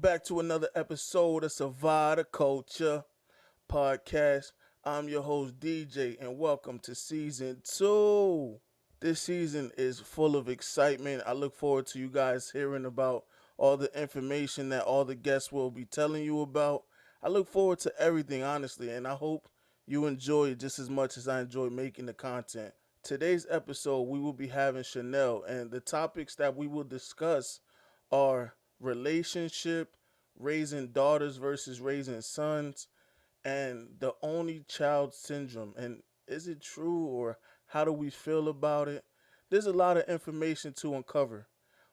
back to another episode of Survive the Culture Podcast. I'm your host, DJ, and welcome to season two. This season is full of excitement. I look forward to you guys hearing about all the information that all the guests will be telling you about. I look forward to everything, honestly, and I hope you enjoy it just as much as I enjoy making the content. Today's episode, we will be having Chanelle, and the topics that we will discuss are relationship, raising daughters versus raising sons, and the only child syndrome. And is it true, or how do we feel about it? There's a lot of information to uncover.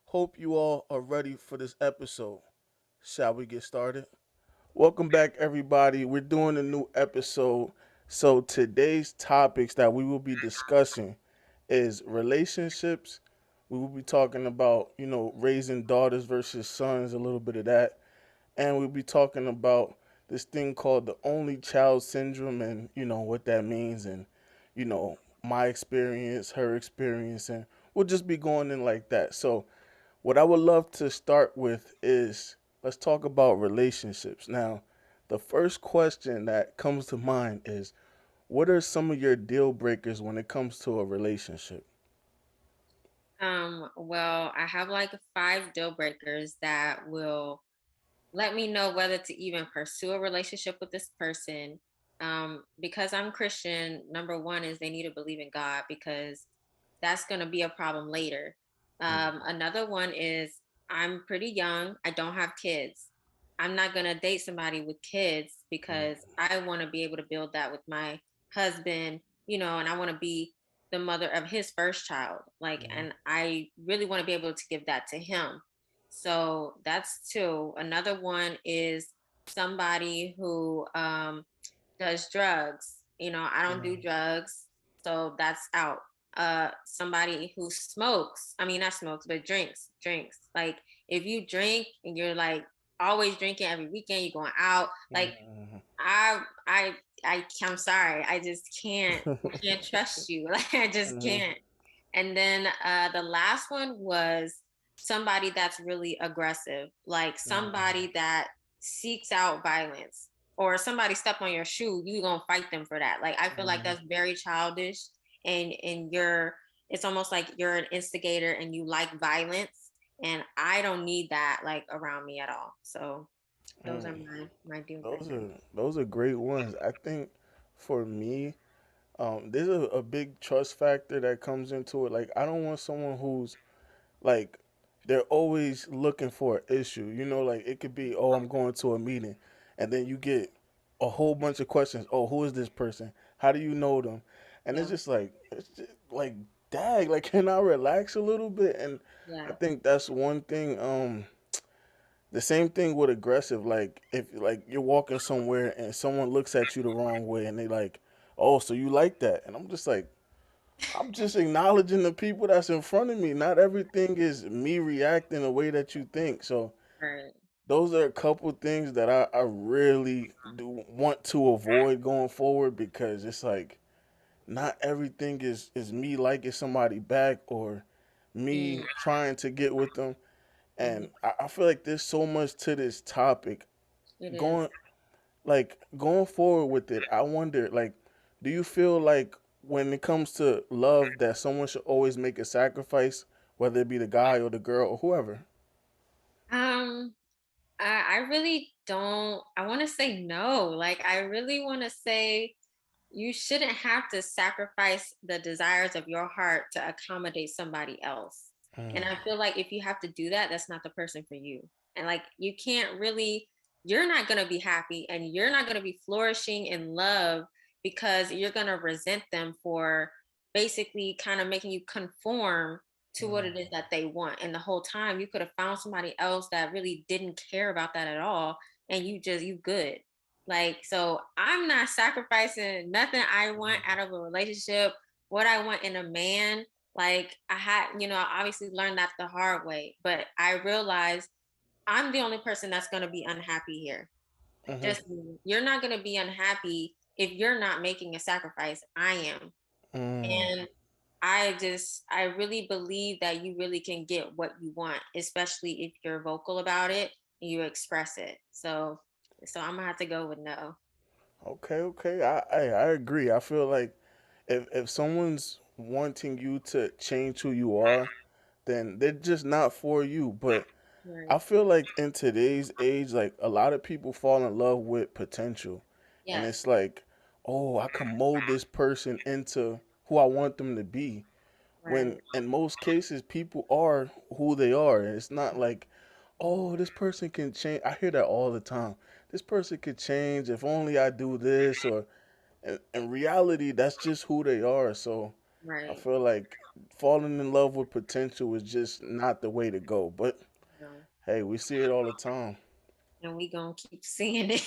Hope you all are ready for this episode. Shall we get started? Welcome back, everybody. We're doing a new episode. So, today's topics that we will be discussing is relationships. We will be talking about, raising daughters versus sons, a little bit of that. And we'll be talking about this thing called the only child syndrome and, what that means and, my experience, her experience. And we'll just be going in like that. So, what I would love to start with is let's talk about relationships. Now, the first question that comes to mind is what are some of your deal breakers when it comes to a relationship? Well, I have like five deal breakers that will let me know whether to even pursue a relationship with this person. Because I'm Christian, number one is they need to believe in God because that's going to be a problem later. Another one is I'm pretty young. I don't have kids. I'm not going to date somebody with kids because I want to be able to build that with my husband, and I want to be the mother of his first child. Mhm. And I really want to be able to give that to him. So that's two. Another one is somebody who does drugs. I don't do Mhm. drugs, so that's out. Somebody who smokes. I mean, not smokes, but drinks. Like if you drink and you're like always drinking every weekend, you're going out. Like Mhm. I, I, I'm sorry. I just can't. I can't trust you. Like I just Mhm. can't. And then the last one was somebody that's really aggressive, like Mhm. somebody that seeks out violence or somebody step on your shoe, you gonna fight them for that. Like I feel like Mhm. that's very childish and you're it's almost like you're an instigator and you like violence. And I don't need that like around me at all. So those are Mm. my deal Those breakers. are those are great ones. I think for me, there's a big trust factor that comes into it. Like I don't want someone who's like they're always looking for an issue. Like it could be, oh, I'm going to a meeting, and then you get a whole bunch of questions. Oh, who is this person? How do you know them? And Yeah. it's just like, dag, like can I relax a little bit? And I Yeah. think that's one thing. The same thing with aggressive. Like if like you're walking somewhere and someone looks at you the wrong way, and they like, oh, so you like that? And I'm just like, I'm just acknowledging the people that's in front of me. Not everything is me reacting the way that you think. So Right. those are a couple things that I really do want to avoid going forward because it's like not everything is me liking somebody back or Mm, me trying to get with them. mhm. And I feel like there's so much to this topic. It is. Going going forward with it, I wonder like, do you feel like when it comes to love that someone should always make a sacrifice, whether it be the guy or the girl or whoever? Um, I really don't. I want to say no. Like, I really want to say you shouldn't have to sacrifice the desires of your heart to accommodate somebody else. And Mm, I feel like if you have to do that, that's not the person for you. And like, you can't really, you're not going to be happy and you're not going to be flourishing in love because you're going to resent them for basically kind of making you conform to what it is mm, that they want. And the whole time you could have found somebody else that really didn't care about that at all. And you good. Like, so I'm not sacrificing nothing I want out of a relationship, what I want in a man. Like, I had, I obviously learned that the hard way, but I realized I'm the only person that's going to be unhappy here. mhm, Just me. You're not going to be unhappy if you're not making a sacrifice. I am. mm, And I really believe that you really can get what you want, especially if you're vocal about it. you express it. So I'm gonna have to go with no. Okay, okay. I agree. I feel like if someone's wanting you to change who you are, then they're just not for you. But I Right. feel like in today's age, like a lot of people fall in love with potential. And Yes. it's like, oh, I can mold this person into who I want them to be. When Right. in most cases, people are who they are. And it's not like, oh, this person can change. I hear that all the time. This person could change if only I do this. Or in reality, that's just who they are. So I Right. feel like falling in love with potential is just not the way to go. But No. hey, we see it all the time. And we gonna keep seeing it.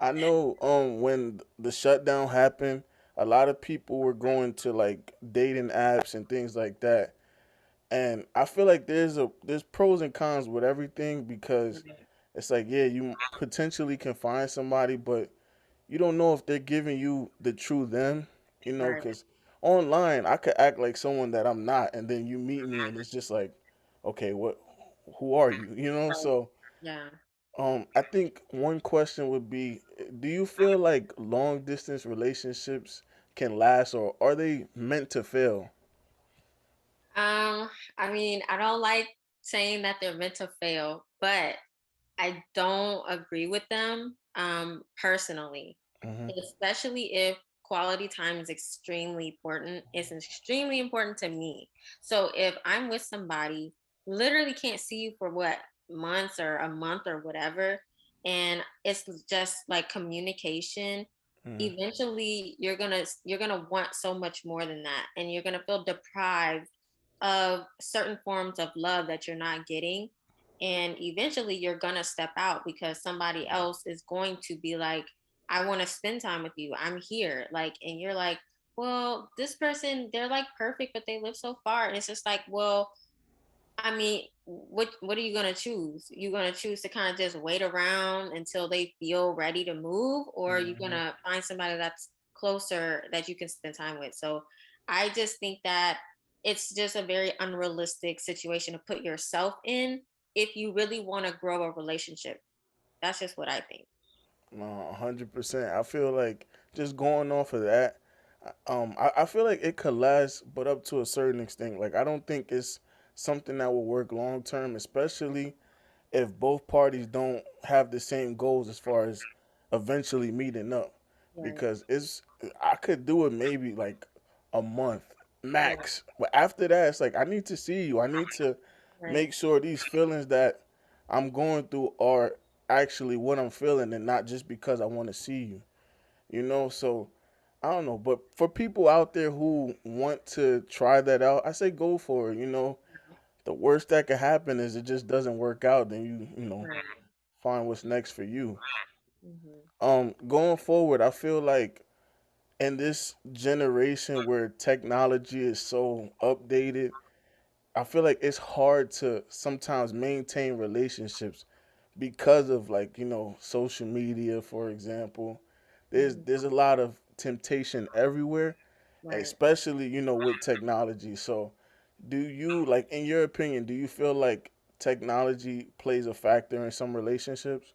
I know when the shutdown happened, a lot of people were going to like dating apps and things like that. And I feel like there's pros and cons with everything because Right. it's like yeah, you potentially can find somebody, but you don't know if they're giving you the true them, Right. cuz online I could act like someone that I'm not and then you meet me and it's just like okay, what who are you? Right. So Yeah. I think one question would be do you feel like long distance relationships can last or are they meant to fail? Um, I mean, I don't like saying that they're meant to fail, but I don't agree with them personally, Mhm. especially if quality time is extremely important. It's extremely important to me. So if I'm with somebody, literally can't see you for what months or a month or whatever, and it's just like communication. Mhm. Eventually, you're gonna want so much more than that, and you're gonna feel deprived of certain forms of love that you're not getting, and eventually you're going to step out because somebody else is going to be like, I want to spend time with you, I'm here, like, and you're like, well, this person, they're like perfect but they live so far, and it's just like, well, I mean, what are you gonna choose? You gonna choose to kind of just wait around until they feel ready to move, or are you Mhm. gonna find somebody that's closer that you can spend time with? So I just think that it's just a very unrealistic situation to put yourself in if you really want to grow a relationship. That's just what I think. No, 100%. I feel like just going off of that, I feel like it could last, but up to a certain extent. Like I don't think it's something that will work long term, especially if both parties don't have the same goals as far as eventually meeting up. Right. Because it's I could do it maybe like a month Right. max. But after that, it's like I need to see you. I need to Right. make sure these feelings that I'm going through are actually what I'm feeling and not just because I want to see you. So I don't know, but for people out there who want to try that out, I say go for it. The worst that could happen is it just doesn't work out, then you Right. find what's next for you. Hmm. Going forward, I feel like in this generation where technology is so updated, I feel like it's hard to sometimes maintain relationships because of like, social media, for example. There's a lot of temptation everywhere, Right. especially, with technology. So, do you like in your opinion, do you feel like technology plays a factor in some relationships?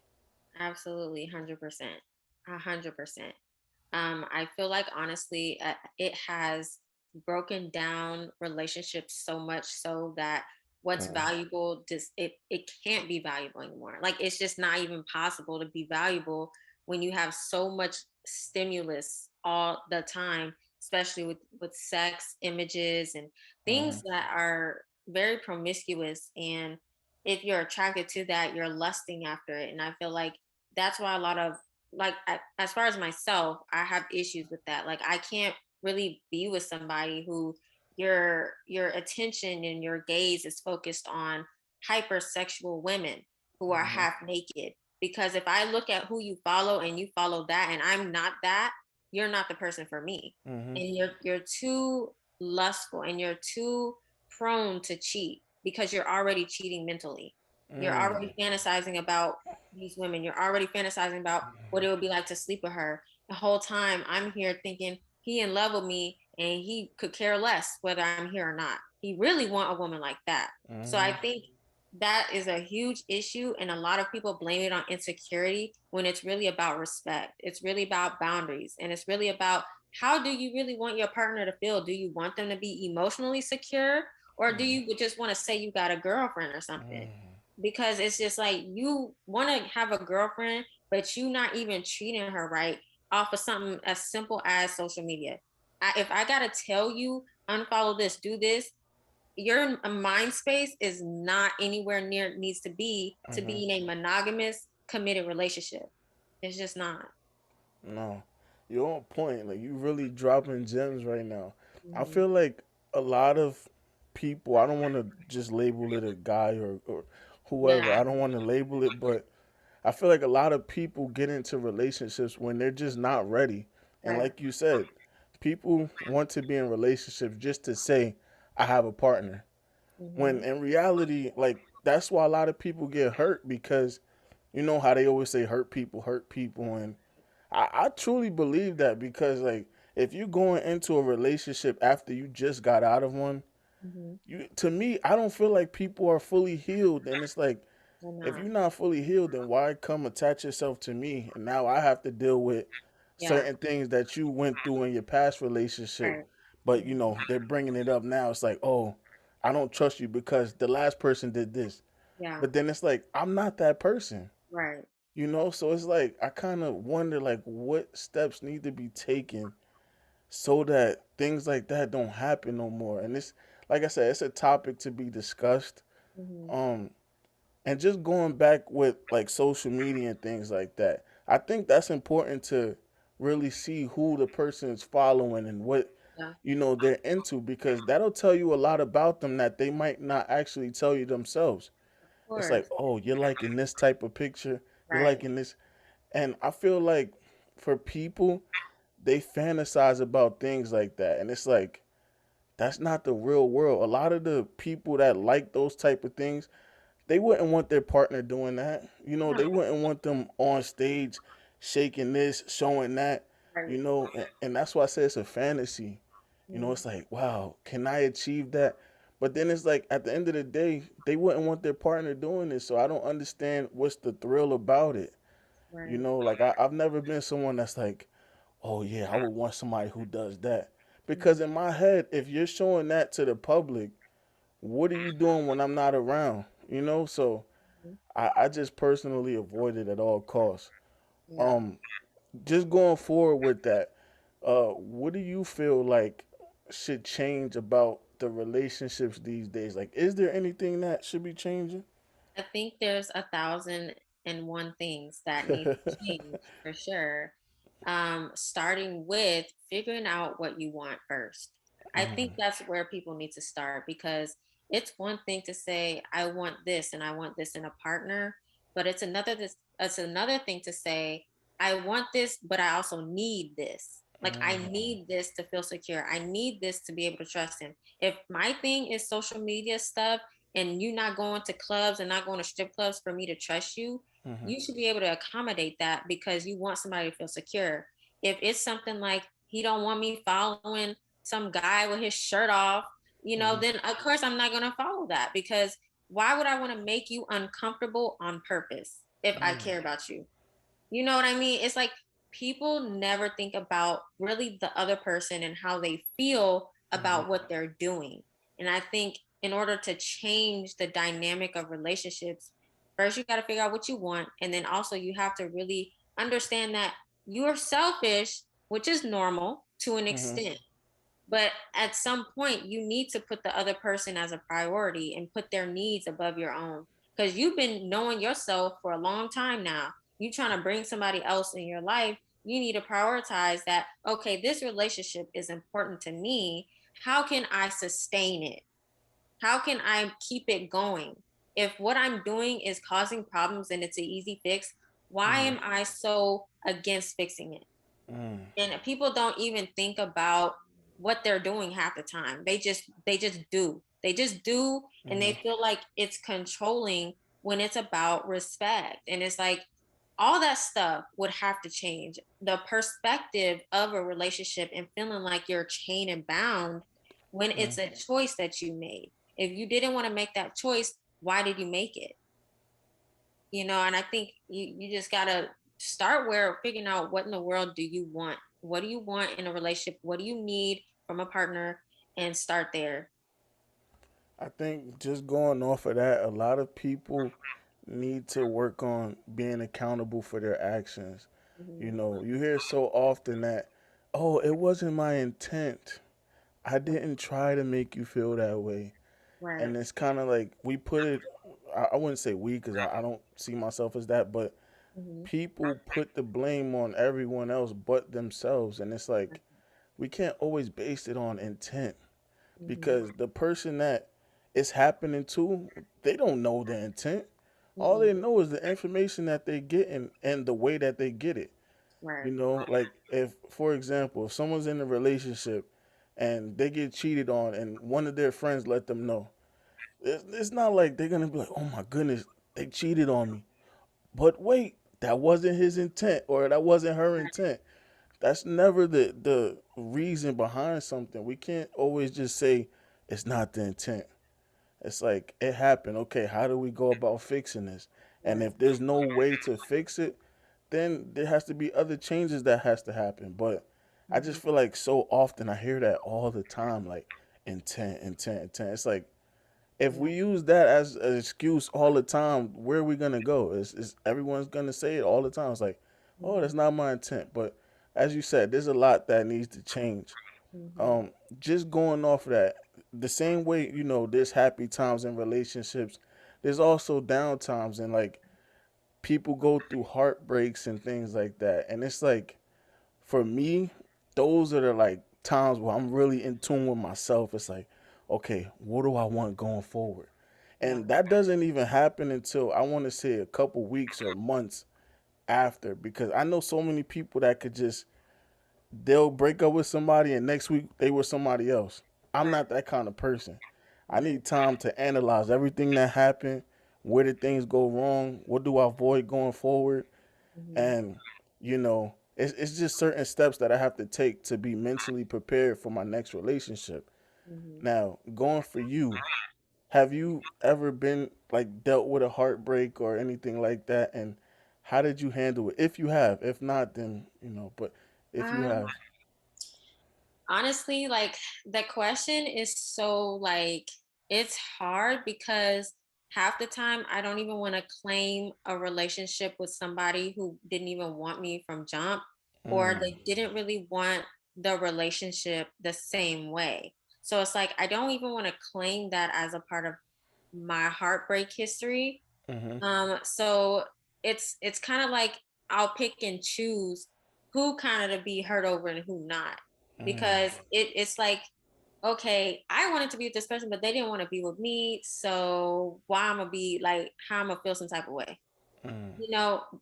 Absolutely, 100%. 100%. I feel like honestly, it has broken down relationships so much so that what's Mm, valuable just it can't be valuable anymore. Like it's just not even possible to be valuable when you have so much stimulus all the time, especially with sex, images, and things mhm, that are very promiscuous. And if you're attracted to that, you're lusting after it. And I feel like that's why a lot of like as far as myself, I have issues with that. Like I can't really be with somebody who your attention and your gaze is focused on hypersexual women who are mhm, half naked. Because if I look at who you follow and you follow that and I'm not that, you're not the person for me. mhm, And you're too lustful and you're too prone to cheat because you're already cheating mentally. You're mm, already fantasizing about these women. You're already fantasizing about what it would be like to sleep with her. The whole time I'm here thinking he in love with me and he could care less whether I'm here or not. He really want a woman like that. So I mhm, think that is a huge issue, and a lot of people blame it on insecurity when it's really about respect. It's really about boundaries, and it's really about how do you really want your partner to feel? Do you want them to be emotionally secure, or do you just want to say you got a girlfriend or something? Because it's just like you want to have a girlfriend, but you not even treating her right off of something as simple as social media. If I gotta tell you unfollow this, do this, your mind space is not anywhere near it needs to Mm-hmm. be in a monogamous committed relationship. It's just not. No, you're on point. Like you really dropping gems right now. I Mhm. feel like a lot of people. I don't want to just label it a guy or whoever. Yeah. I don't want to label it, but I feel like a lot of people get into relationships when they're just not ready. And Right. like you said, people want to be in relationships just to say, I have a partner. When Hmm. in reality, like that's why a lot of people get hurt because you know how they always say hurt people. And I truly believe that because like if you're going into a relationship after you just got out of one, Hmm. you to me, I don't feel like people are fully healed. And it's like They're if not. you're not fully healed, then why come attach yourself to me? And now I have to deal with Yeah. certain things that you went through in your past relationship. Right. But you Mhm. know, they're bringing it up now. It's like, oh, I don't trust you because the last person did this. Yeah. But then it's like, I'm not that person. Right. You know, so it's like I kind of wonder like what steps need to be taken so that things like that don't happen no more. And it's like I said, it's a topic to be discussed. Hmm. Um, and just going back with like social media and things like that, I think that's important to really see who the person is following and what Yeah. you know they're into because that'll tell you a lot about them that they might not actually tell you themselves. Of It's like, course. oh, you're liking this type of picture, you're Right. liking this, and I feel like for people, they fantasize about things like that, and it's like that's not the real world. A lot of the people that like those type of things, they wouldn't want their partner doing that. You know, No. they wouldn't want them on stage shaking this, showing that. You Right. know, and that's why I say it's a fantasy. You know, it's Mhm. like, wow, can I achieve that? But then it's like at the end of the day, they wouldn't want their partner doing this. So I don't understand what's the thrill about it. You Right. know, like I've never been someone that's like, oh yeah, I would want somebody who does that. Because Mhm. in my head, if you're showing that to the public, what are you doing when I'm not around? You know, so Mhm. I just personally avoid it at all costs. Yeah. Um, just going forward with that, what do you feel like should change about the relationships these days? Like, is there anything that should be changing? I think there's 1,001 things that need to change for sure. Starting with figuring out what you want first. I think Mm-hmm. that's where people need to start because it's one thing to say, I want this and I want this in a partner, but it's another thing to say, I want this, but I also need this. Like I Mm-hmm. need this to feel secure. I need this to be able to trust him. If my thing is social media stuff and you not going to clubs and not going to strip clubs for me to trust you, Mm-hmm. you should be able to accommodate that because you want somebody to feel secure. If it's something like he don't want me following some guy with his shirt off, Mm-hmm. then of course I'm not going to follow that because why would I want to make you uncomfortable on purpose if I care about you? You know what I mean? It's like people never think about really the other person and how they feel Mm-hmm. about what they're doing. And I think in order to change the dynamic of relationships, first you got to figure out what you want. And then also you have to really understand that you're selfish, which is normal to an Mm-hmm. extent. But at some point, you need to put the other person as a priority and put their needs above your own. Because you've been knowing yourself for a long time now. You trying to bring somebody else in your life. You need to prioritize that. Okay, this relationship is important to me. How can I sustain it? How can I keep it going? If what I'm doing is causing problems and it's an easy fix, why Mm-hmm. am I so against fixing it? Mm-hmm. And people don't even think about what they're doing half the time. They just do and Mm-hmm. they feel like it's controlling when it's about respect. And it's like all that stuff would have to change. The perspective of a relationship and feeling like you're chained and bound when it's a choice that you made. If you didn't want to make that choice, why did you make it? And I think you just gotta start where figuring out what in the world do you want? What do you want in a relationship? What do you need from a partner? And start there. I think just going off of that, a lot of people need to work on being accountable for their actions. You Hmm. know, you hear so often that, oh, it wasn't my intent. I didn't try to make you feel that way. Right. And it's kind of like we put it, I wouldn't say we because I don't see myself as that, but Hmm. people put the blame on everyone else but themselves. And it's like, we can't always base it on intent Hmm. because the person that it's happening to, they don't know the intent. All Hmm. they know is the information that they get and the way that they get it. You Right. know, like if, for example, if someone's in a relationship and they get cheated on and one of their friends let them know, it's not like they're gonna be like, oh my goodness, they cheated on me. But wait, that wasn't his intent or that wasn't her intent. That's never the reason behind something. We can't always just say it's not the intent. It's like it happened. Okay, how do we go about fixing this? And Right. if there's no way to fix it, then there has to be other changes that has to happen. But I just Hmm. feel like so often I hear that all the time, like intent, intent, intent. It's like if Yeah. we use that as an excuse all the time, where are we gonna go? Is everyone's gonna say it all the time? It's like, oh, Hmm. that's not my intent. But as you said, there's a lot that needs to change. Hmm. Um, just going off of that, the same way there's happy times in relationships. There's also down times, and like people go through heartbreaks and things like that. And it's like for me, those are the like times where I'm really in tune with myself. It's like, okay, what do I want going forward? Yeah. And that doesn't even happen until I want to say a couple weeks or months after, because I know so many people that could just they'll break up with somebody and next week they were somebody else. I'm Right. not that kind of person. I Right. need time to analyze everything that happened. Where did things go wrong? What do I avoid going forward? Hmm. And it's just certain steps that I have to take to be mentally prepared for my next relationship. Hmm. Now, going for you, have you ever been like dealt with a heartbreak or anything like that? And how did you handle it? If you have, if not, then but if you Um, have. Honestly, like the question is so like it's hard because half the time I don't even want to claim a relationship with somebody who didn't even want me from jump, or Mm, they didn't really want the relationship the same way. So it's like I don't even want to claim that as a part of my heartbreak history. mm-hmm, So it's kind of like I'll pick and choose who kind of to be hurt over and who not, mm, because it's like, okay, I wanted to be with this person, but they didn't want to be with me. So why I'm gonna be like how I'm gonna feel some type of way? mm,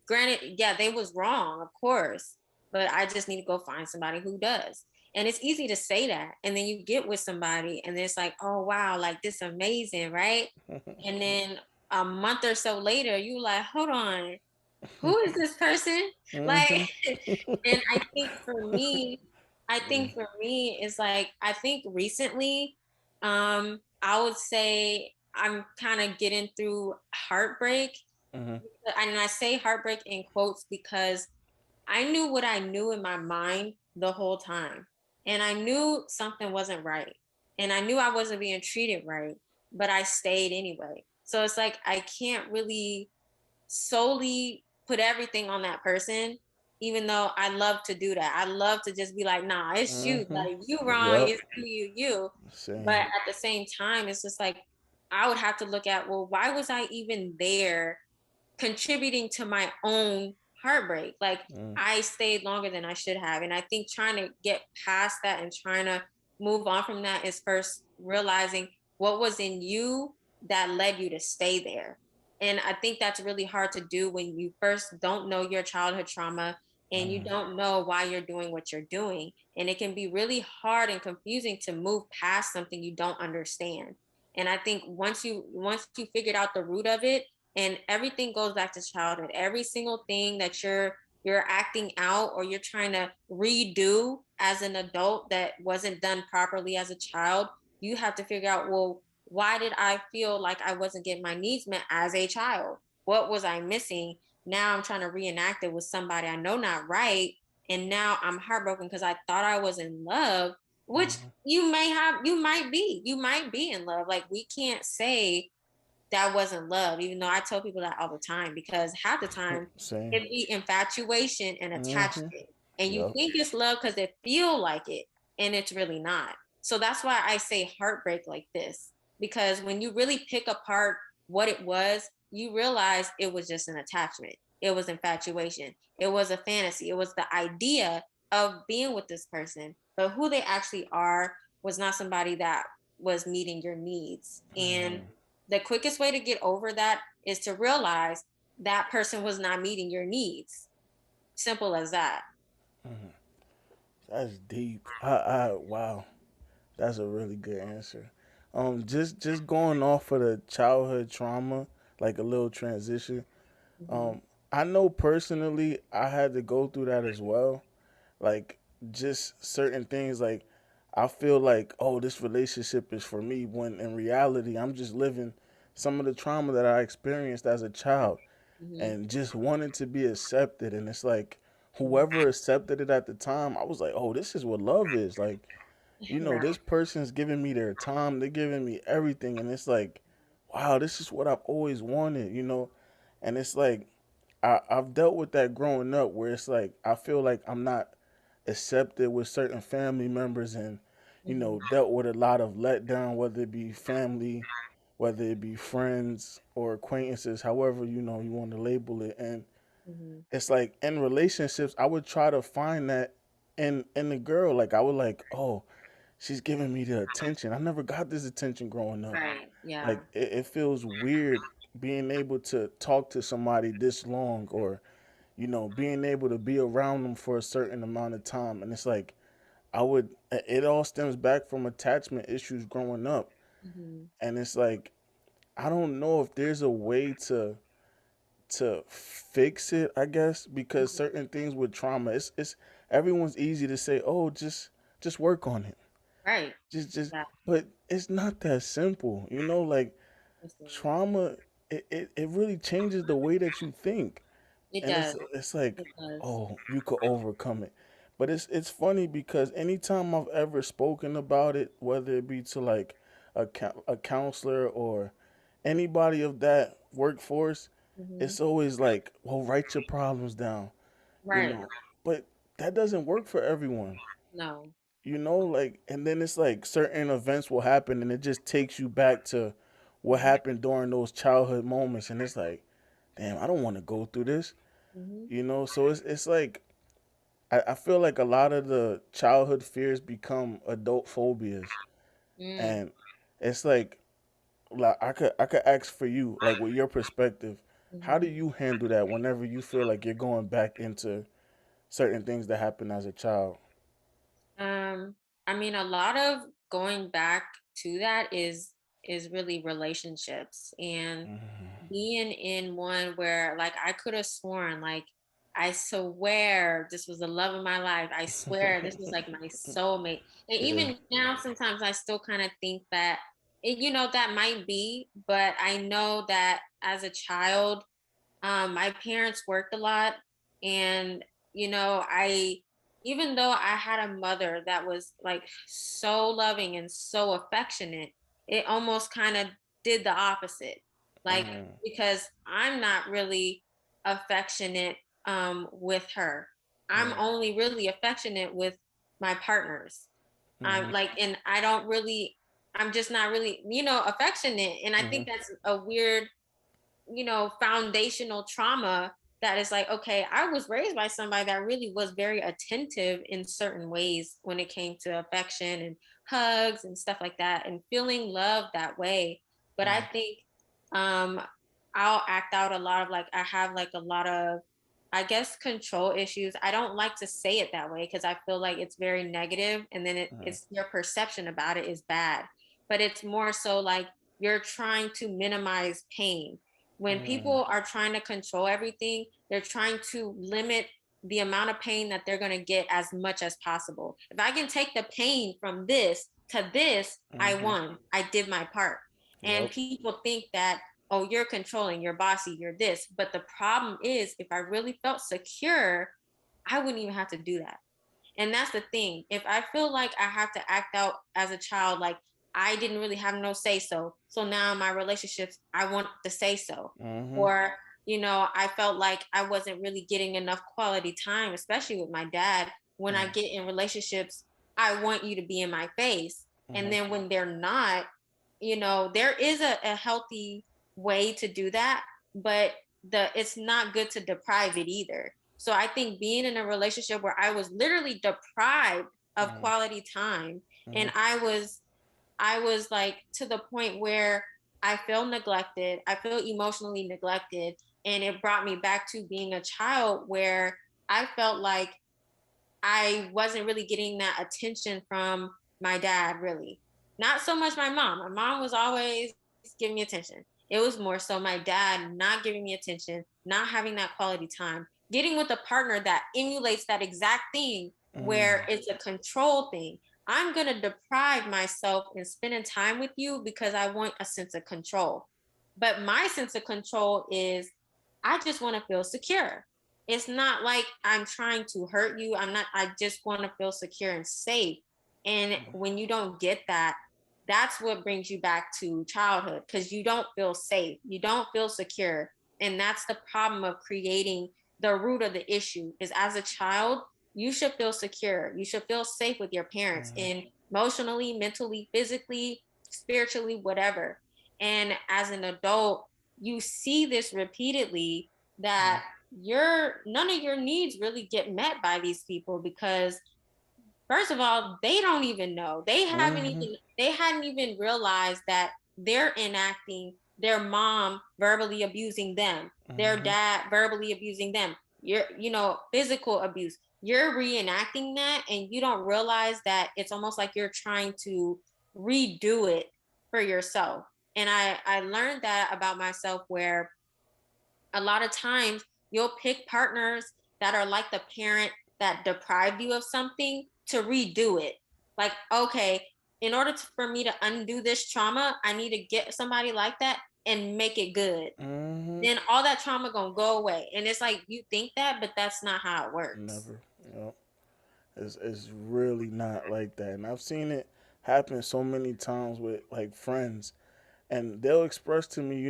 Granted, yeah, they was wrong, of course, but I just need to go find somebody who does. And it's easy to say that. And then you get with somebody and it's like, oh wow, like this amazing, right? And then a month or so later, you like, hold on, who is this person? Like, mm-hmm, and I think for me, it's like I think recently, I would say I'm kind of getting through heartbreak. mm-hmm, And I say heartbreak in quotes because I knew what I knew in my mind the whole time. And I knew something wasn't right. And I knew I wasn't being treated right, but I stayed anyway. So it's like I can't really solely put everything on that person, even though I love to do that. I love to just be like, nah, it's you. mm-hmm. Like you wrong, Yep. it's you. But Same. at the same time, it's just like I would have to look at, well, why was I even there contributing to my own heartbreak? Like Mm, I stayed longer than I should have. And I think trying to get past that and trying to move on from that is first realizing what was in you that led you to stay there. And I think that's really hard to do when you first don't know your childhood trauma and you mm, don't know why you're doing what you're doing. And it can be really hard and confusing to move past something you don't understand. And I think once you figured out the root of it, and everything goes back to childhood. Every single thing that you're acting out or you're trying to redo as an adult that wasn't done properly as a child, you have to figure out, well, why did I feel like I wasn't getting my needs met as a child? What was I missing? Now I'm trying to reenact it with somebody I know not right. And now I'm heartbroken because I thought I was in love, which Mhm. you might be in love. Like, we can't say that wasn't love, even though I tell people that all the time, because half the time Same. it be infatuation and Mm-hmm. attachment. And you Yep. think it's love because it feel like it, and it's really not. So that's why I say heartbreak like this. Because when you really pick apart what it was, you realize it was just an attachment. It was infatuation. It was a fantasy. It was the idea of being with this person. But who they actually are was not somebody that was meeting your needs. And Mm-hmm. the quickest way to get over that is to realize that person was not meeting your needs. Simple as that. Mm-hmm. That's deep. Wow. That's a really good answer. Just going off of the childhood trauma, like a little transition. Mm-hmm. Um, I know personally I had to go through that as well. Like just certain things like I feel like, oh, this relationship is for me when in reality I'm just living some of the trauma that I experienced as a child Mm-hmm. and just wanting to be accepted, and it's like Mm-hmm. whoever accepted it at the time, I was like, oh, this is what love is. Like, Right. this person's giving me their time, they're giving me everything, and it's like, wow, this is what I've always wanted. And it's like I've dealt with that growing up where it's like I feel like I'm not accepted with certain family members, and Mm-hmm. dealt with a lot of letdown, whether it be family, whether it be friends or acquaintances, however you want to label it. And Mm-hmm. it's like in relationships I would try to find that in the girl. Like I would like, oh, she's giving me the attention. I never got this attention growing up. Right. Yeah. Like it feels weird being able to talk to somebody this long, or being able to be around them for a certain amount of time. And it's like it all stems back from attachment issues growing up. Mm-hmm. And it's like I don't know if there's a way to fix it, I guess, because Mm-hmm. certain things with trauma, it's everyone's easy to say, oh, just work on it, Right. just Yeah. but it's not that simple, like Yes, it is. trauma, it really changes the way that you think. It And does. it's like, It does. oh, you could overcome it. But it's funny because anytime I've ever spoken about it, whether it be to like a counselor or anybody of that workforce, Mm-hmm. it's always like, well, write your problems down, you Right. know. But that doesn't work for everyone, No. like, and then it's like certain events will happen and it just takes you back to what Mm-hmm. happened during those childhood moments, and it's like, damn, I don't want to go through this. Mm-hmm. So it's like I feel like a lot of the childhood fears become adult phobias, Mm. and it's like I could ask for you, like, with your perspective, how do Mm-hmm. you handle that whenever you feel like you're going back into certain things that happened as a child? Um, I mean, a lot of going back to that is really relationships, and Mm-hmm. being in one where, like, I could have sworn, like, I swear this was the love of my life. I swear this was like my soulmate. And Yeah. even now, sometimes I still kind of think that that might be, but I know that as a child, my parents worked a lot, and I even though I had a mother that was like so loving and so affectionate, it almost kind of did the opposite. Like, Mm-hmm. because I'm not really affectionate with her. I'm Right. only really affectionate with my partners. I'm Mm-hmm. like, and I don't really, I'm just not really, affectionate. And I Mm-hmm. think that's a weird, foundational trauma, that is like, okay, I was raised by somebody that really was very attentive in certain ways when it came to affection and hugs and stuff like that, and feeling love that way. But I think um I'll act out a lot of, like, I have like a lot of, I guess, control issues. I don't like to say it that way because I feel like it's very negative, and then Mm-hmm. it's your perception about it is bad. But it's more so like you're trying to minimize pain. When Mm-hmm. people are trying to control everything, they're trying to limit the amount of pain that they're going to get as much as possible. If I can take the pain from this to this, I Mm-hmm. won. I did my part. And Yep. people think that, oh, you're controlling, you're bossy, you're this. But the problem is, if I really felt secure, I wouldn't even have to do that. And that's the thing. If I feel like I have to act out as a child, like I didn't really have no say so. So now in my relationships, I want to say so. Mm-hmm. Or, I felt like I wasn't really getting enough quality time, especially with my dad. When I get in relationships, I want you to be in my face. And Mm-hmm. then when they're not, there is a healthy way to do that, but it's not good to deprive it either. So I think being in a relationship where I was literally deprived of Mm-hmm. quality time, Mm-hmm. and I was like to the point where I feel neglected, I feel emotionally neglected, and it brought me back to being a child where I felt like I wasn't really getting that attention from my dad, really. Not so much my mom. My mom was always giving me attention. It was more so my dad not giving me attention, not having that quality time, getting with a partner that emulates that exact thing where it's a control thing. I'm going to deprive myself in spending time with you because I want a sense of control. But my sense of control is I just want to feel secure. It's not like I'm trying to hurt you. I just want to feel secure and safe. And when you don't get that, that's what brings you back to childhood because you don't feel safe. You don't feel secure. And that's the problem of creating the root of the issue is as a child, you should feel secure. You should feel safe with your parents Mm-hmm. and emotionally, mentally, physically, spiritually, whatever. And as an adult, you see this repeatedly that your none of your needs really get met by these people because first of all they don't even know Mm-hmm. they hadn't even realized that they're enacting their mom verbally abusing them, their Mm-hmm. dad verbally abusing them, physical abuse. You're reenacting that and you don't realize that it's almost like you're trying to redo it for yourself. And I learned that about myself where a lot of times you'll pick partners that are like the parent that deprived you of something to redo it. Like, okay, in order for me to undo this trauma, I need to get somebody like that and make it good. Mm-hmm. Then all that trauma gonna go away. And it's like you think that, but that's not how it works. Never. Yep. It's really not like that, and I've seen it happen so many times with like friends, and they'll express to me,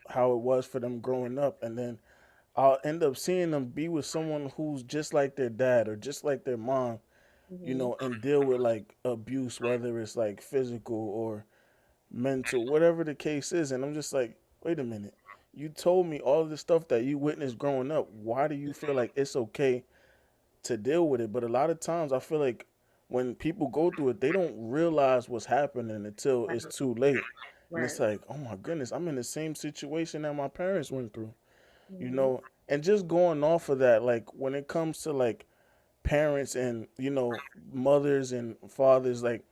how it was for them growing up, and then I'll end up seeing them be with someone who's just like their dad or just like their mom, Mm-hmm. and deal with like abuse, whether it's like physical or mental, whatever the case is. And I'm just like, wait a minute. You told me all of the stuff that you witnessed growing up. Why do you feel like it's okay to deal with it? But a lot of times I feel like when people go through it, they don't realize what's happening until it's Right. too late. And it's Right. like, oh my goodness, I'm in the same situation that my parents went through, you Mm-hmm. know? And just going off of that, like when it comes to like parents and, mothers and fathers, like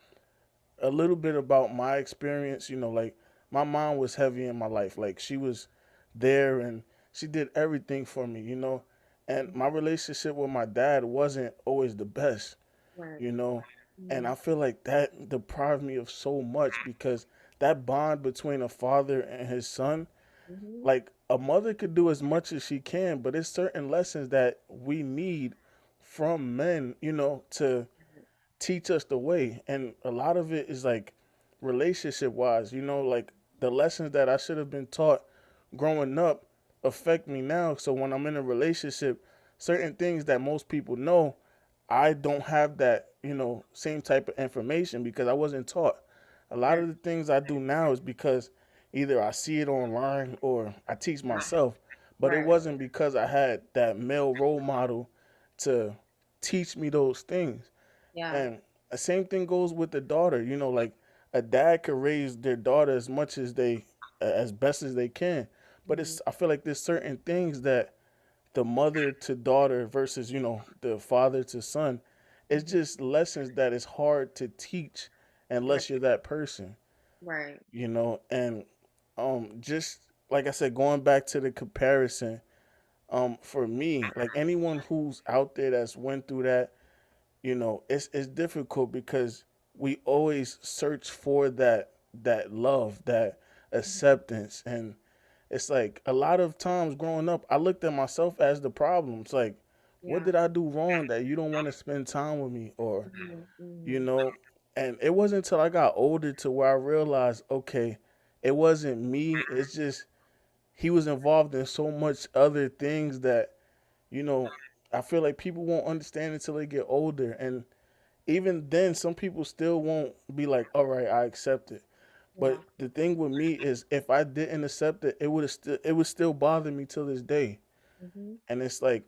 a little bit about my experience. Like my mom was heavy in my life. Like she was there and she did everything for me, And my relationship with my dad wasn't always the best, Right. you know. And Mm-hmm. I feel like that deprived me of so much because that bond between a father and his son, Mm-hmm. like a mother could do as much as she can, but it's certain lessons that we need from men, to teach us the way. And a lot of it is like relationship wise, like the lessons that I should have been taught growing up affect me now. So when I'm in a relationship, certain things that most people know, I don't have that, same type of information because I wasn't taught. A lot Right. of the things I do now is because either I see it online or I teach myself, but it Right. wasn't because I had that male role model to teach me those things. Yeah. And the same thing goes with the daughter. Like a dad could raise their daughter as much as as best as they can. But Mm-hmm. I feel like there's certain things that the mother to daughter versus, the father to son, it's Mm-hmm. just lessons that is hard to teach Right. unless you're that person, Right. And just like I said, going back to the comparison, for me, like anyone who's out there that's went through that, it's difficult because we always search for that love, that acceptance. And it's like a lot of times growing up, I looked at myself as the problem. It's like, what Yeah. did I do wrong that you don't want to spend time with me? Or, Mhm. you Mhm. know, and it wasn't until I got older to where I realized, okay, it wasn't me. It's just he was involved in so much other things that, you know, I feel like people won't understand until they get older. And even then, some people still won't be like, all right, I accept it. Yeah. But the thing with me is, if I didn't accept it, it would still bother me till this day. Mhm. And it's like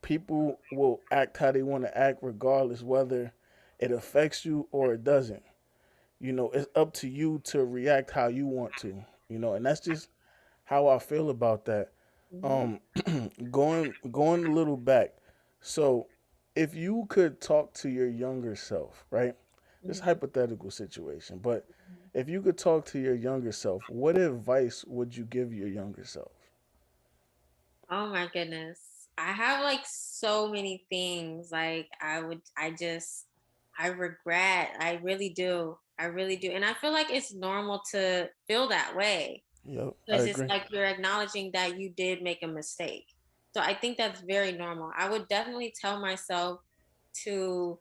people will act how they want to act, regardless whether it affects you or it doesn't. It's up to you to react how you want to. And that's just how I feel about that. Mhm. Um, going a little back. So, if you could talk to your younger self, right? This Mhm. hypothetical situation, but Mhm. if you could talk to your younger self, what advice would you give your younger self? Oh my goodness. I have like so many things like I regret. I really do. I really do. And I feel like it's normal to feel that way Yep, I because it's agree. like you're acknowledging that you did make a mistake. So I think that's very normal. I would definitely tell myself to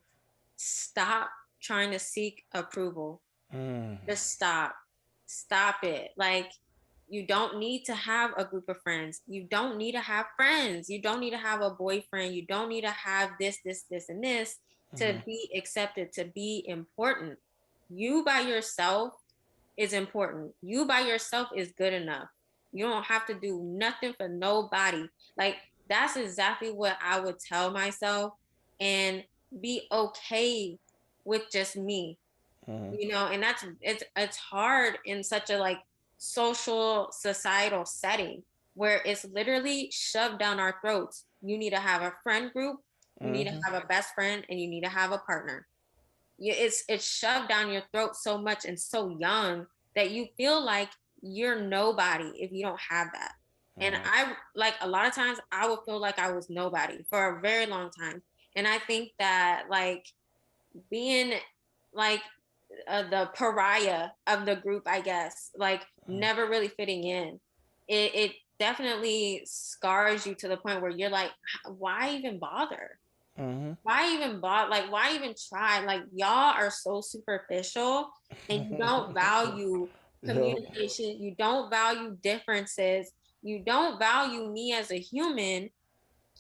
stop trying to seek approval. Mm, Just stop. Stop it. Like, you don't need to have a group of friends. You don't need to have friends. You don't need to have a boyfriend. You don't need to have this, and this to mm, be accepted, to be important. You by yourself is important. You by yourself is good enough. You don't have to do nothing for nobody. Like, that's exactly what I would tell myself, and be okay with just me, mm, and it's hard in such a like social societal setting where it's literally shoved down our throats. You need to have a friend group, you need to mm, have a best friend, and you need to have a partner. It's shoved down your throat so much and so young that you feel like you're nobody if you don't have that. And mm, I like a lot of times I would feel like I was nobody for a very long time. And I think that like being like the pariah of the group, I guess, like never really fitting in. It definitely scars you to the point where you're like, why even bother? mm, Why even bother? Like, why even try? Like, y'all are so superficial and you don't value yep. communication. You don't value differences. You don't value me as a human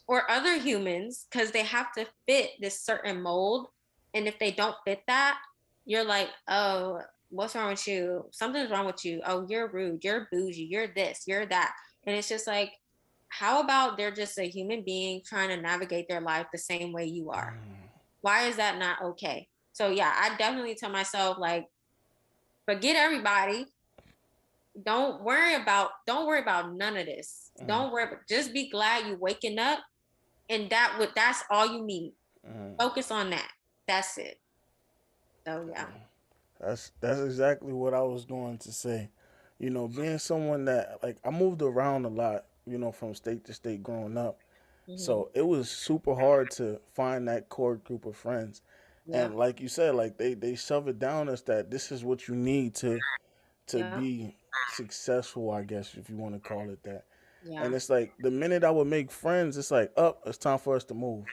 or other humans because they have to fit this certain mold. And if they don't fit that, you're like, oh, what's wrong with you? Something's wrong with you. Oh, you're rude. You're bougie. You're this. You're that. And it's just like, how about they're just a human being trying to navigate their life the same way you are? Why is that not okay? So yeah, I definitely tell myself like, forget everybody. Don't worry about none of this. Mm, Don't worry about, just be glad you waking up, and that's all you need. mm. Focus on that. That's it. So yeah. That's exactly what I was going to say. Being someone that, like, I moved around a lot, from state to state growing up. Hmm. So it was super hard to find that core group of friends. Yeah. And like you said, like they shove it down us that this is what you need to Yeah. be successful, I guess, if you want to call it that. Yeah. And it's like the minute I would make friends, it's like, oh, it's time for us to move.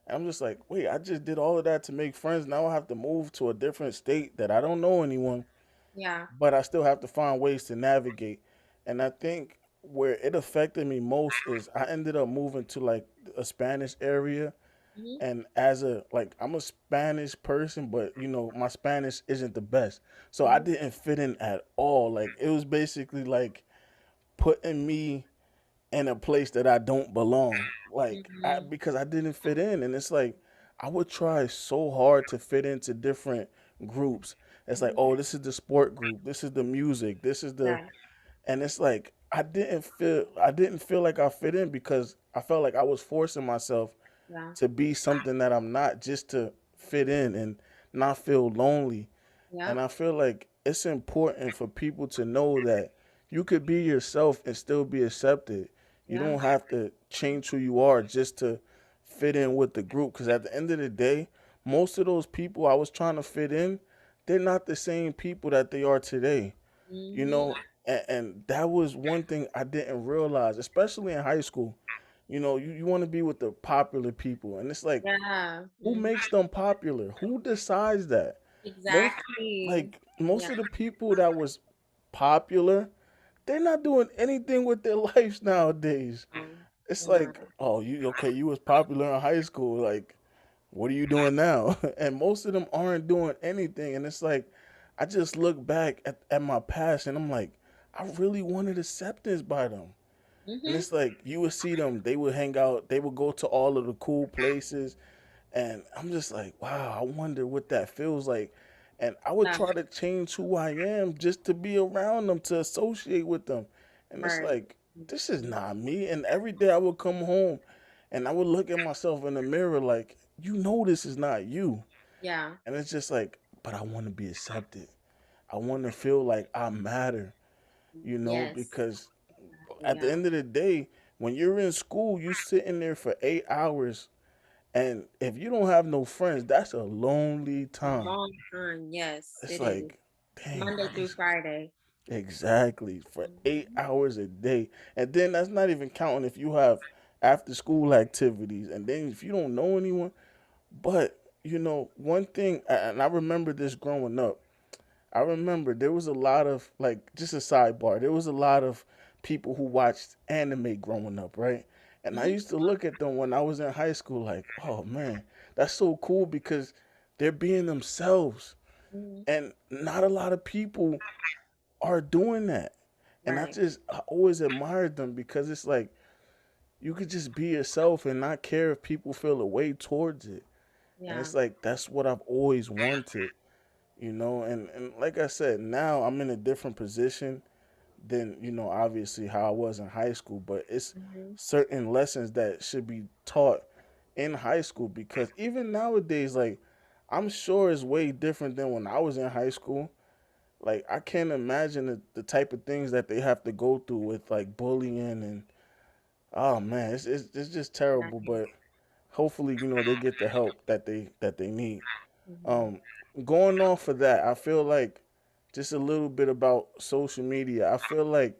And I'm just like, wait, I just did all of that to make friends. Now I have to move to a different state that I don't know anyone, Yeah. but I still have to find ways to navigate. And I think where it affected me most is I ended up moving to like a Spanish area. Hmm. And as a, like, I'm a Spanish person, but my Spanish isn't the best. So I Hmm. didn't fit in at all. Like, it was basically like putting me in a place that I don't belong. Like, Hmm. because I didn't fit in. And it's like, I would try so hard to fit into different groups. It's like, Hmm. oh, this is the sport group. This is the music. This is the, Yeah. and it's like, I didn't feel like I fit in because I felt like I was forcing myself Yeah. to be something that I'm not just to fit in and not feel lonely. Yeah. And I feel like it's important for people to know that you could be yourself and still be accepted. You Yeah. don't have to change who you are just to fit in with the group. Because at the end of the day, most of those people I was trying to fit in, they're not the same people that they are today. You Hmm. know, And that was one thing I didn't realize, especially in high school. You want to be with the popular people, and it's like, Yeah. who makes them popular? Who decides that? Most Exactly. most Yeah. of the people that was popular, they're not doing anything with their lives nowadays. It's Yeah. like, oh, you okay? You was popular in high school. Like, what are you doing now? And most of them aren't doing anything. And it's like, I just look back at my past and I'm like, I really wanted acceptance by them. And Mm-hmm. it's like, you would see them, they would hang out, they would go to all of the cool places. And I'm just like, wow, I wonder what that feels like. And I would Yeah. try to change who I am just to be around them, to associate with them. And it's Right. like, this is not me. And every day I would come home and I would look at myself in the mirror like, you know, this is not you. Yeah. And it's just like, but I want to be accepted. I want to feel like I matter, Yes. because at the Yeah. end of the day, when you're in school, you sitting there for 8 hours. And if you don't have no friends, that's a lonely A time. long time. Yes, It's it is. like, dang, Monday through Friday. exactly for eight Mhm. hours a day. And then that's not even counting if you have after school activities. And then if you don't know anyone, but one thing, and I remember this growing up. I remember there was a lot of, like, just a sidebar. There was a lot of people who watched anime growing up, right? And I Mhm. used to look at them when I was in high school, like, oh man, that's so cool because they're being themselves, Mhm. and not a lot of people are doing that. And Right. I always admired them because it's like you could just be yourself and not care if people feel a way towards it. And Yeah. it's like that's what I've always wanted, and like I said, now I'm in a different position than, obviously how I was in high school, but it's Mhm. certain lessons that should be taught in high school because even nowadays, like, I'm sure it's way different than when I was in high school. Like, I can't imagine the type of things that they have to go through with, like, bullying, and oh man, it's just terrible, Right. but hopefully, they get the help that they need. Mhm. Um, Going off of that, I feel like just a little bit about social media. I feel like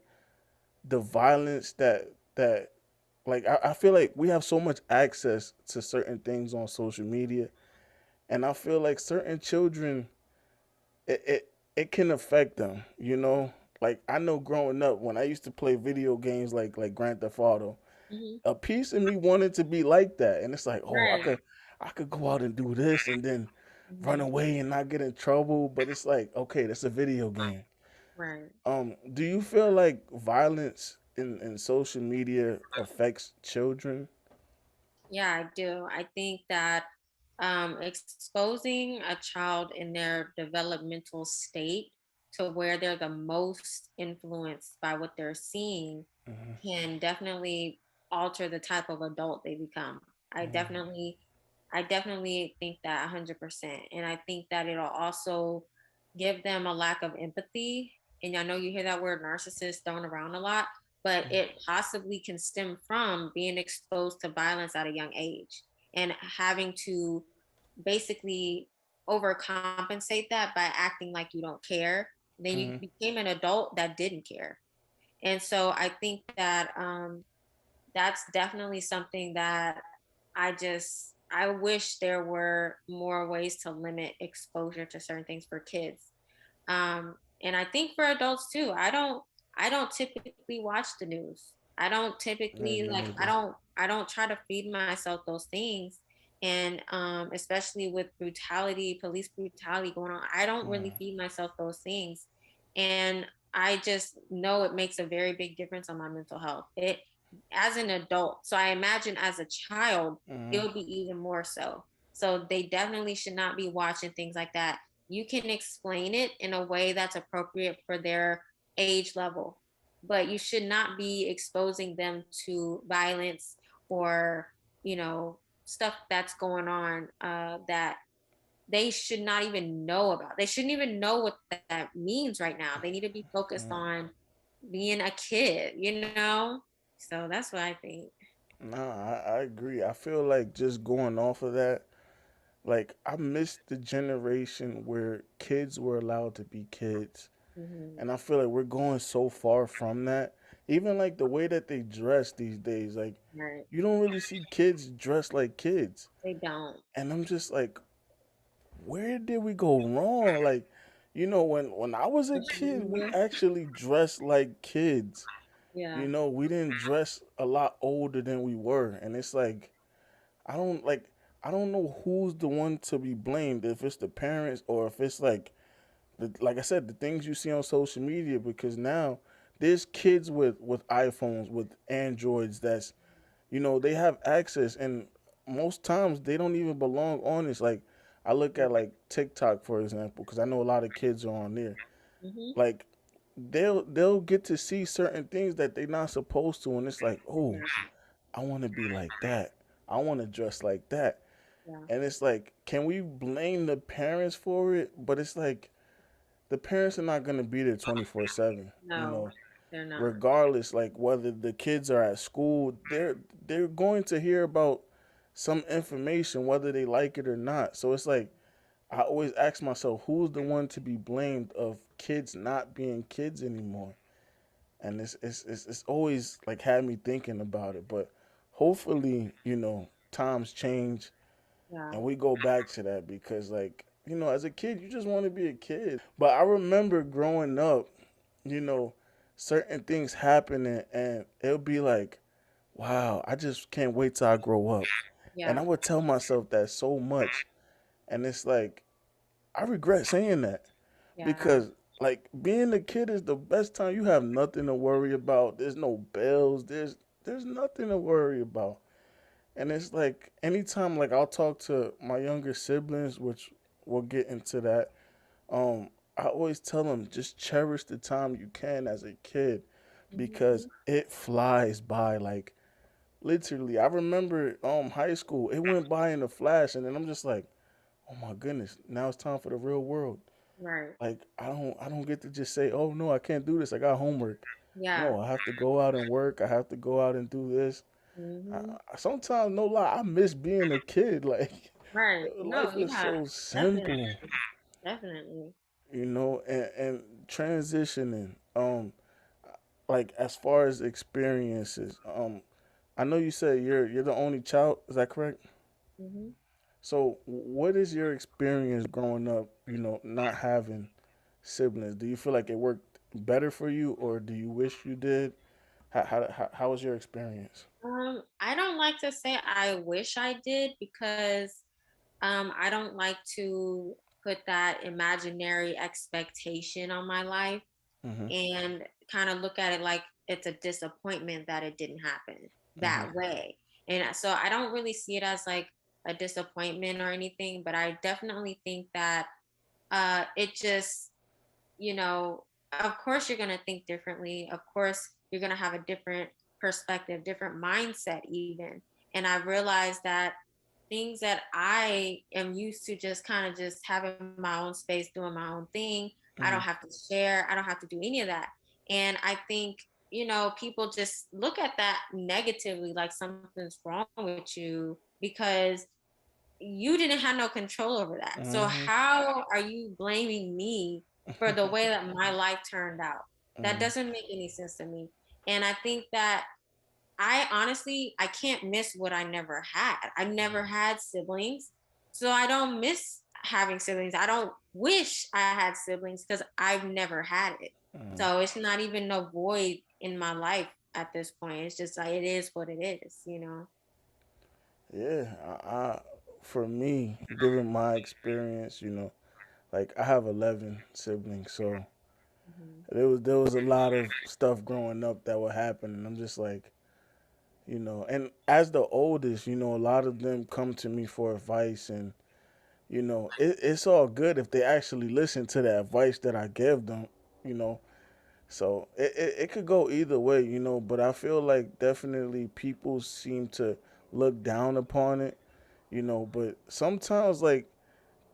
the violence that like I feel like we have so much access to certain things on social media, and I feel like certain children, it can affect them. Like, I know growing up when I used to play video games like Grand Theft Auto, Mhm. a piece of me wanted to be like that, and it's like, oh, I Right. could I could go out and do this and then run Mhm. away and not get in trouble, but it's like, okay, that's a video game. Right. Do you feel like violence in social media affects children? Yeah, I do. I think that exposing a child in their developmental state to where they're the most influenced by what they're seeing Hmm. can definitely alter the type of adult they become. I Hmm. definitely, I definitely think that 100%. And I think that it'll also give them a lack of empathy. And I know you hear that word narcissist thrown around a lot, but it possibly can stem from being exposed to violence at a young age and having to basically overcompensate that by acting like you don't care. Then you Hmm. became an adult that didn't care. And so I think that that's definitely something that I wish there were more ways to limit exposure to certain things for kids. And I think for adults too. I don't typically watch the news. I don't Yeah, typically me like neither. I don't try to feed myself those things. And especially with brutality, police brutality going on, I don't really Mm. feed myself those things. And I just know it makes a very big difference on my mental health. It as an adult. So I imagine as a child, it Hmm. would be even more so. So they definitely should not be watching things like that. You can explain it in a way that's appropriate for their age level, but you should not be exposing them to violence or, stuff that's going on that they should not even know about. They shouldn't even know what that means right now. They need to be focused Mm. on being a kid, you know? So that's what I think. Nah, I agree. I feel like just going off of that, like, I missed the generation where kids were allowed to be kids. Mhm. And I feel like we're going so far from that. Even like the way that they dress these days, like Right. you don't really see kids dressed like kids. They don't. And I'm just like, where did we go wrong? Like, when I was a But you kid, we remember? actually dressed like kids. Yeah. We didn't dress a lot older than we were. And it's like, I don't like I don't know who's the one to be blamed, if it's the parents or if it's like I said, the things you see on social media, because now there's kids with iPhones, with Androids they have access, and most times they don't even belong on this. Like I look at like TikTok, for example, because I know a lot of kids are on there. Mhm. Like they'll get to see certain things that they're not supposed to, and it's like, oh, Yeah. I want to be like that. I want to dress like that. Yeah. And it's like, can we blame the parents for it? But it's like the parents are not gonna be there 24/7. No, they're not. Regardless, like whether the kids are at school, they're going to hear about some information whether they like it or not. So it's like I always ask myself, who's the one to be blamed of kids not being kids anymore? And it's always like had me thinking about it. But hopefully, times change Yeah. and we go back to that, because like as a kid you just want to be a kid. But I remember growing up, you know certain things happening, and it'll be like, wow, I just can't wait till I grow up. And Yeah. I would tell myself that so much, and it's like I regret saying that, Yeah. because like being a kid is the best time. You have nothing to worry about. There's no bills. There's nothing to worry about. And it's like anytime like I'll talk to my younger siblings, which we'll get into that. I always tell them, just cherish the time you can as a kid, because Mhm. it flies by. Like literally, I remember high school. It went by in a flash, and then I'm just like, oh my goodness, now it's time for the real world. Right. Like I don't get to just say, oh no, I can't do this. I got homework. Yeah. No, I have to go out and work. I have to go out and do this. Mhm. Sometimes, no lie, I miss being a kid. Like Right. No, life was yeah. so Definitely. simple, Definitely. and transitioning. Like as far as experiences, I know you said you're the only child. Is that correct? Mhm. So, what is your experience growing up? Not having siblings. Do you feel like it worked better for you, or do you wish you did? How was your experience? I don't like to say I wish I did because I don't like to put that imaginary expectation on my life Mhm. and kind of look at it like it's a disappointment that it didn't happen Mhm. that way. And so I don't really see it as like a disappointment or anything, but I definitely think that it just, you know, of course you're going to think differently. Of course you're going to have a different perspective, different mindset, even. And I realized that things that I am used to just kind of just having my own space, doing my own thing, I don't Mhm. have to share, I don't have to do any of that. And I think, people just look at that negatively, like something's wrong with you because you didn't have no control over that. So Mhm. how are you blaming me for the way that my life turned out? That Mhm. doesn't make any sense to me. And I think that I honestly I can't miss what I never had. I never had siblings. So I don't miss having siblings. I don't wish I had siblings because I've never had it. Mhm. So it's not even no void in my life at this point. It's just like it is what it is. Yeah, for me, given my experience, like I have 11 siblings, so Hmm. there was a lot of stuff growing up that would happen, and I'm just like, and as the oldest, a lot of them come to me for advice, and it's all good if they actually listen to the advice that I give them, you know. So it could go either way, but I feel like definitely people seem to look down upon it, but sometimes like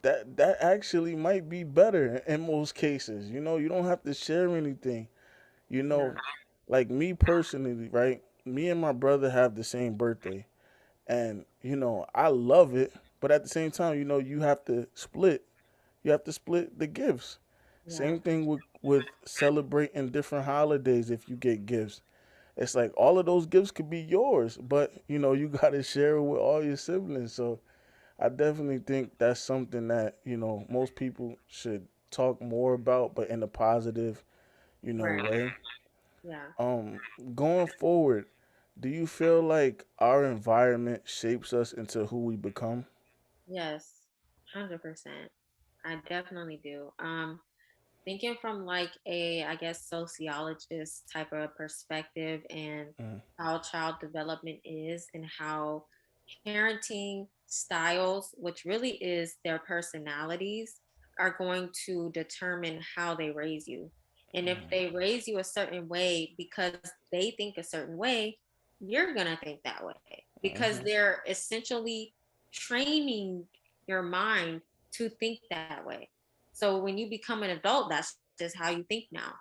that actually might be better in most cases. You don't have to share anything. You Yeah. know, like me personally, right? Me and my brother have the same birthday. And, I love it, but at the same time, you have to split. You have to split the gifts. Yeah. Same thing with celebrating different holidays. If you get gifts, it's like all of those gifts could be yours, but you got to share it with all your siblings. So I definitely think that's something that most people should talk more about, but in a positive Right. way. Yeah. Um, Going forward, do you feel like our environment shapes us into who we become? Yes. 100%. I definitely do. Thinking from like a, I guess, sociologist type of perspective and Mm, how child development is and how parenting styles, which really is their personalities, are going to determine how they raise you. And if they raise you a certain way because they think a certain way, you're going to think that way because mm-hmm, they're essentially training your mind to think that way. So when you become an adult, that's just how you think now.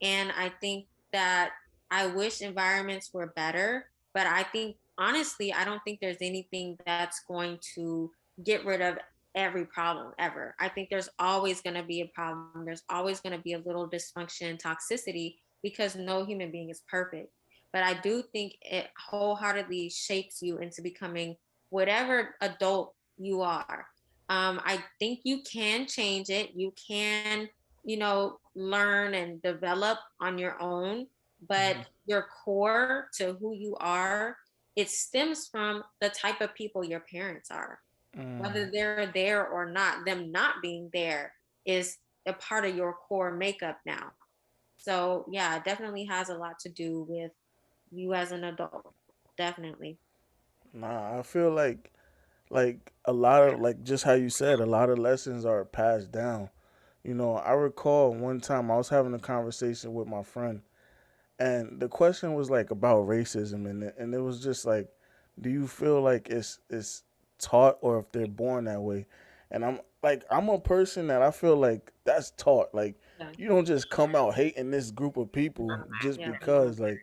And I think that I wish environments were better, but I think honestly, I don't think there's anything that's going to get rid of every problem ever. I think there's always going to be a problem. There's always going to be a little dysfunction, toxicity, because no human being is perfect. But I do think it wholeheartedly shapes you into becoming whatever adult you are. I think you can change it. You can, learn and develop on your own, but your core to who you are, it stems from the type of people your parents are. Whether mm. they're there or not, them not being there is a part of your core makeup now. So yeah, it definitely has a lot to do with you as an adult. Definitely. Nah, I feel like a lot of, like, just how you said, a lot of lessons are passed down. I recall one time I was having a conversation with my friend, and the question was like about racism, and it was just like, do you feel like it's taught, or if they're born that way? And I'm a person that I feel like that's taught. Like, Yeah. you don't just come out hating this group of people just Yeah. because, like,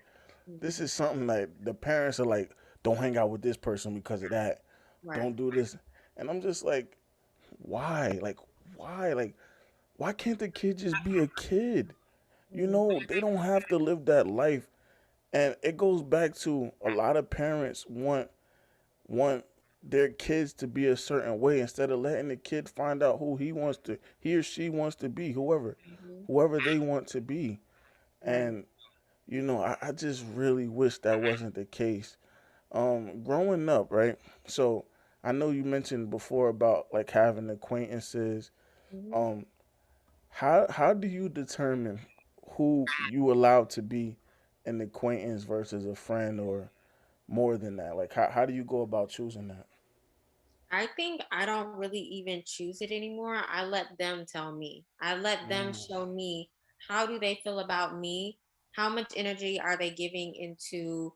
this Hmm. is something that the parents are like, don't hang out with this person because of that, Right. don't do this. And I'm just like, why? Like, why? Like, why can't the kid just be a kid? Hmm. They don't have to live that life. And it goes back to a lot of parents want their kids to be a certain way instead of letting the kid find out who he or she wants to be, Hmm. whoever they want to be. Right. And I just really wish that wasn't the case. Growing up, right? So I know you mentioned before about like having acquaintances. Hmm. Um, how do you determine who you allow to be an acquaintance versus a friend, or more than that? Like, how do you go about choosing that? I think I don't really even choose it anymore. I let them tell me. I let them Mm, show me how do they feel about me? How much energy are they giving into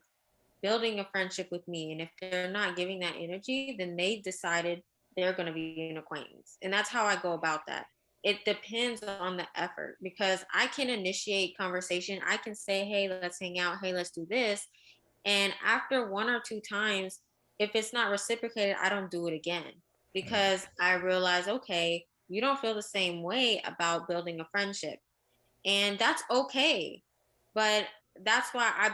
building a friendship with me? And if they're not giving that energy, then they decided they're going to be an acquaintance. And that's how I go about that. It depends on the effort because I can initiate conversation. I can say, hey, let's hang out. Hey, let's do this. And after one or two times, if it's not reciprocated, I don't do it again because I realize, okay, you don't feel the same way about building a friendship. And that's okay. But that's why I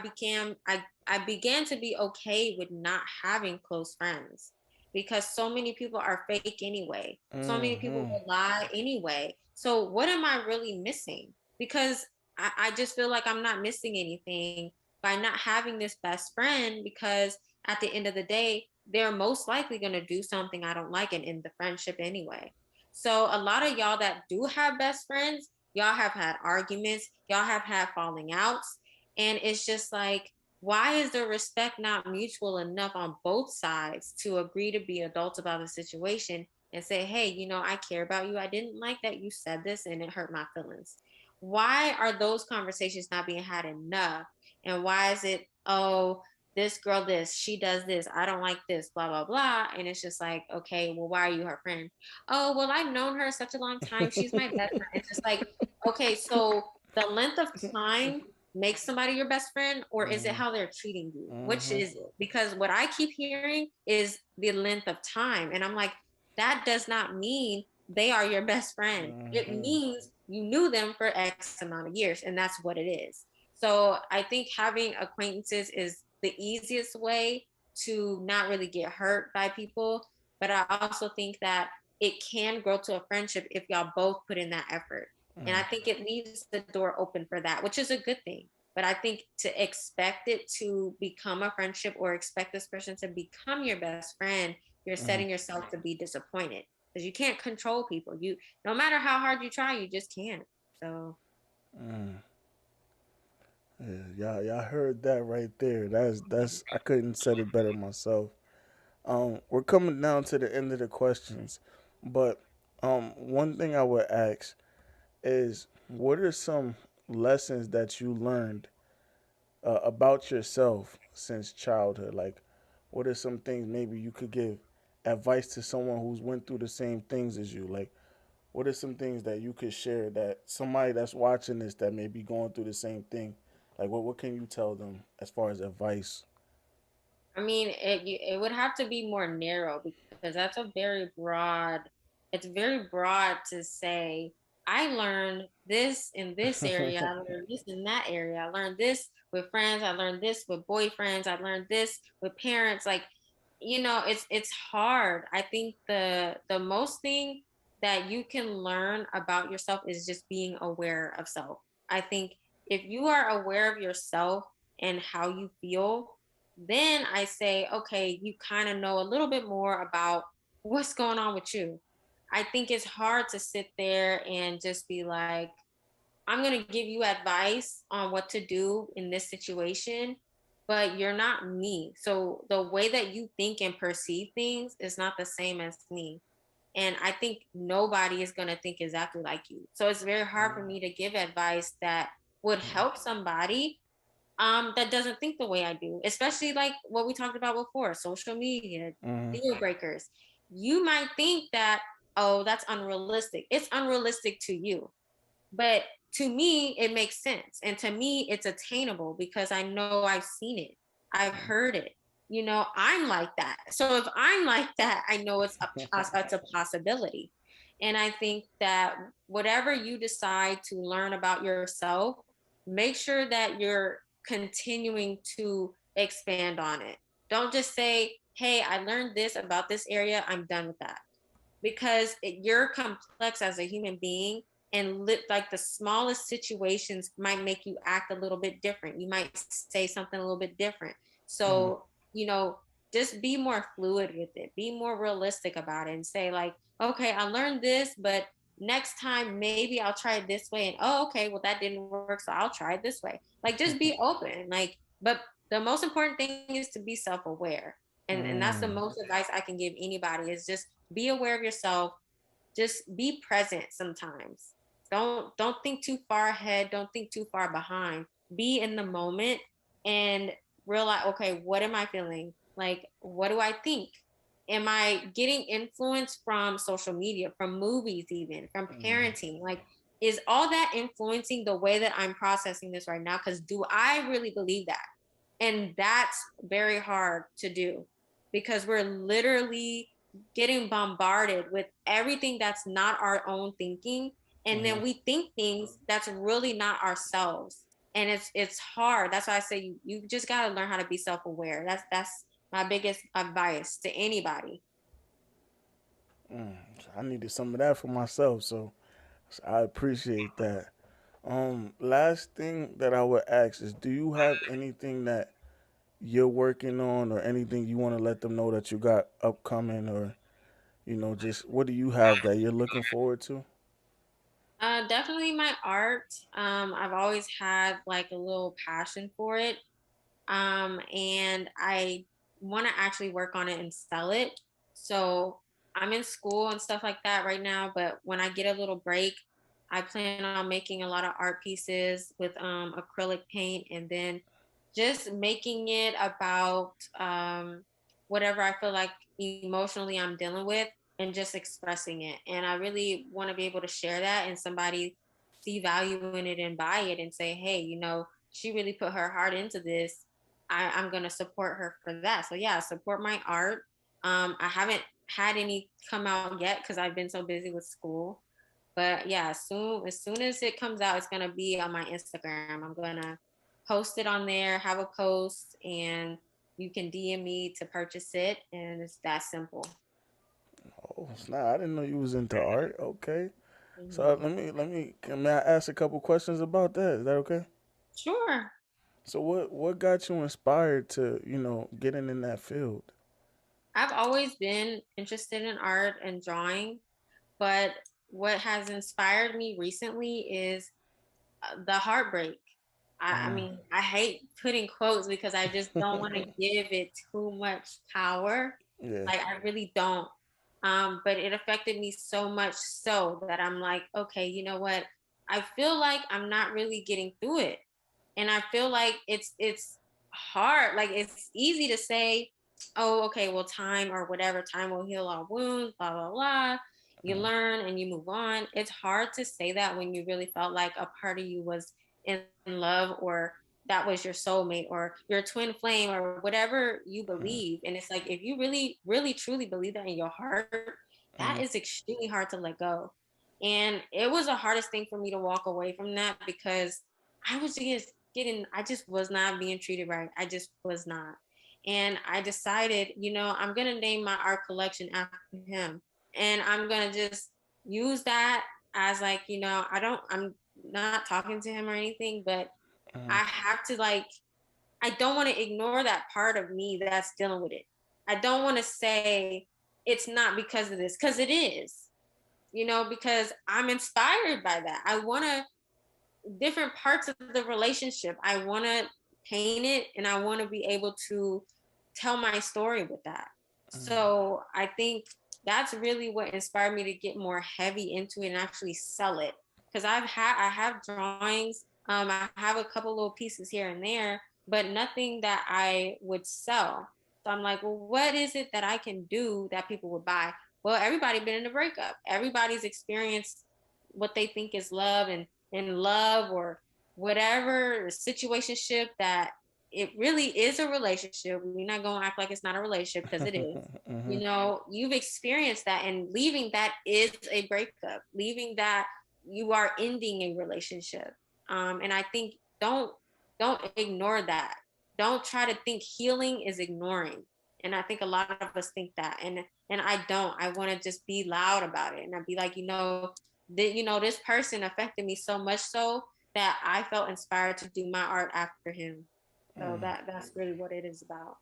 began to be okay with not having close friends because so many people are fake anyway. So many people mm-hmm. will lie anyway. So what am I really missing? Because I just feel like I'm not missing anything by not having this best friend because at the end of the day, they're most likely going to do something I don't like and end the friendship anyway. So a lot of y'all that do have best friends, y'all have had arguments, y'all have had falling outs, and it's just like, why is the respect not mutual enough on both sides to agree to be adults about the situation and say, hey, I care about you. I didn't like that you said this and it hurt my feelings. Why are those conversations not being had enough? And why is it, oh, this girl, this, she does this, I don't like this, blah, blah, blah. And it's just like, okay, well, why are you her friend? Oh, well, I've known her such a long time. She's my best friend. It's just like, okay, so the length of time makes somebody your best friend, or is it how they're treating you? Which Mm-hmm. is it? Because what I keep hearing is the length of time. And I'm like, that does not mean they are your best friend. It Mm-hmm. means you knew them for X amount of years, and that's what it is. So I think having acquaintances is the easiest way to not really get hurt by people. But I also think that it can grow to a friendship if y'all both put in that effort. And I Mm, think it leaves the door open for that, which is a good thing. But I think to expect it to become a friendship or expect this person to become your best friend, you're mm, setting yourself to be disappointed because you can't control people. You, no matter how hard you try, you just can't. So mm. Yeah, y'all heard that right there. That's I couldn't said it better myself. We're coming down to the end of the questions, but one thing I would ask is, what are some lessons that you learned about yourself since childhood? Like, what are some things maybe you could give advice to someone who's went through the same things as you? Like, what are some things that you could share that somebody that's watching this that may be going through the same thing? Like, what can you tell them as far as advice? I mean, it would have to be more narrow because that's a very broad. It's very broad to say. I learned this in this area. I learned this in that area. I learned this with friends. I learned this with boyfriends. I learned this with parents. Like, it's hard. I think the most thing that you can learn about yourself is just being aware of self. I think if you are aware of yourself and how you feel, then I say, okay, you kind of know a little bit more about what's going on with you. I think it's hard to sit there and just be like, I'm going to give you advice on what to do in this situation, but you're not me. So the way that you think and perceive things is not the same as me. And I think nobody is going to think exactly like you. So it's very hard for me to give advice that would help somebody that doesn't think the way I do, especially like what we talked about before, social media, Mm-hmm. deal breakers. You might think that, oh, that's unrealistic. It's unrealistic to you. But to me, it makes sense. And to me, it's attainable because I know I've seen it. I've heard it. I'm like that. So if I'm like that, I know it's a possibility. And I think that whatever you decide to learn about yourself, make sure that you're continuing to expand on it. Don't just say, hey, I learned this about this area. I'm done with that because you're complex as a human being, and like the smallest situations might make you act a little bit different. You might say something a little bit different. Mm-hmm. So you know just be more fluid with it, be more realistic about it, and say like, okay, I learned this, but next time maybe I'll try it this way, and oh, okay, well, that didn't work, so I'll try it this way. Like, just be open. Like, but the most important thing is to be self-aware, and that's the Mm. most advice I can give anybody, is just be aware of yourself. Just be present sometimes. Don't think too far ahead, don't think too far behind. Be in the moment and realize, okay, what am I feeling? Like, what do I think? Am I getting influence from social media, from movies, even from Mm. parenting? Like, is all that influencing the way that I'm processing this right now? Because do I really believe that? And that's very hard to do because we're literally getting bombarded with everything that's not our own thinking. And Mm-hmm. then we think things that's really not ourselves. And it's hard. That's why I say you just gotta learn how to be self-aware. That's my biggest advice to anybody. Mm. I needed some of that for myself, so I appreciate that. Last thing that I would ask is, do you have anything that you're working on, or anything you want to let them know that you got upcoming, or just what do you have that you're looking forward to? Definitely my art. I've always had like a little passion for it. And I want to actually work on it and sell it. So I'm in school and stuff like that right now, but when I get a little break, I plan on making a lot of art pieces with acrylic paint, and then just making it about whatever I feel like emotionally I'm dealing with, and just expressing it. And I really want to be able to share that and somebody see value in it and buy it and say, hey, she really put her heart into this. I'm going to support her for that. So yeah, support my art. I haven't had any come out yet because I've been so busy with school. But yeah, as soon as it comes out, it's gonna be on my Instagram. I'm gonna post it on there, have a post, and you can DM me to purchase it, and it's that simple. Oh snap! I didn't know you was into art. Okay, so Hmm. may I ask a couple questions about that? Is that okay? Sure. So what got you inspired to getting in that field? I've always been interested in art and drawing, but what has inspired me recently is the heartbreak. I Mm, mean, I hate putting quotes because I just don't want to give it too much power. yeah. Like, I really don't. But it affected me so much so that I'm like, okay, you know what? I feel like I'm not really getting through it. And I feel like it's hard. Like, it's easy to say, oh, okay, well, time or whatever, time will heal all wounds, blah, blah, blah. You Mm, learn and you move on. It's hard to say that when you really felt like a part of you was in love, or that was your soulmate or your twin flame or whatever you mm, believe. And it's like, if you really, really, truly believe that in your heart, that mm, is extremely hard to let go. And it was the hardest thing for me to walk away from that because I was just I just was not being treated right. I just was not. And I decided, I'm going to name my art collection after him. And I'm going to just use that as like, I'm not talking to him or anything, but I mm, have to like, I don't want to ignore that part of me that's dealing with it. I don't want to say it's not because of this, because it is, because I'm inspired by that. I want to different parts of the relationship. I want to paint it and I want to be able to tell my story with that. mm, So I think that's really what inspired me to get more heavy into it and actually sell it. Because I have drawings, I have a couple little pieces here and there, but nothing that I would sell. So I'm like, well, what is it that I can do that people would buy? Well, everybody been in a breakup. Everybody's experienced what they think is love and in love or whatever situationship that it really is a relationship. We're not going to act like it's not a relationship because it is. mhm, You've experienced that, and leaving that is a breakup. Leaving that, you are ending a relationship. And I think don't ignore that. Don't try to think healing is ignoring. And I think a lot of us think that, and I don't. I want to just be loud about it, and I'd be like, this person affected me so much so that I felt inspired to do my art after him. So mm. that's really what it is about.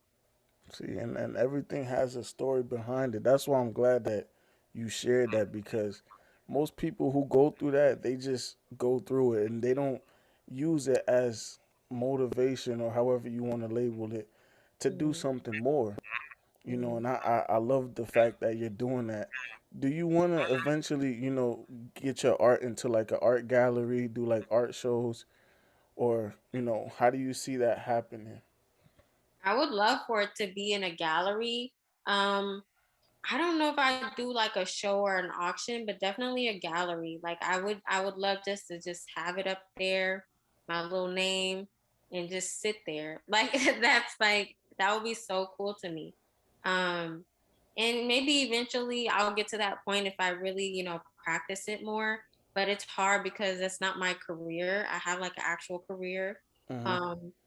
See, and everything has a story behind it. That's why I'm glad that you shared that because most people who go through that, they just go through it and they don't use it as motivation or however you want to label it to do Mm-hmm. something more. Mm-hmm. And I love the fact that you're doing that. Do you want to eventually, get your art into like an art gallery, do like art shows, or, how do you see that happening? I would love for it to be in a gallery. Um, I don't know if I do like a show or an auction, but definitely a gallery. Like, I would love just to just have it up there, my little name, and just sit there. Like, that's like that would be so cool to me. Um, and maybe eventually I'll get to that point if I really, practice it more. But it's hard because that's not my career. I have like an actual career. Hmm.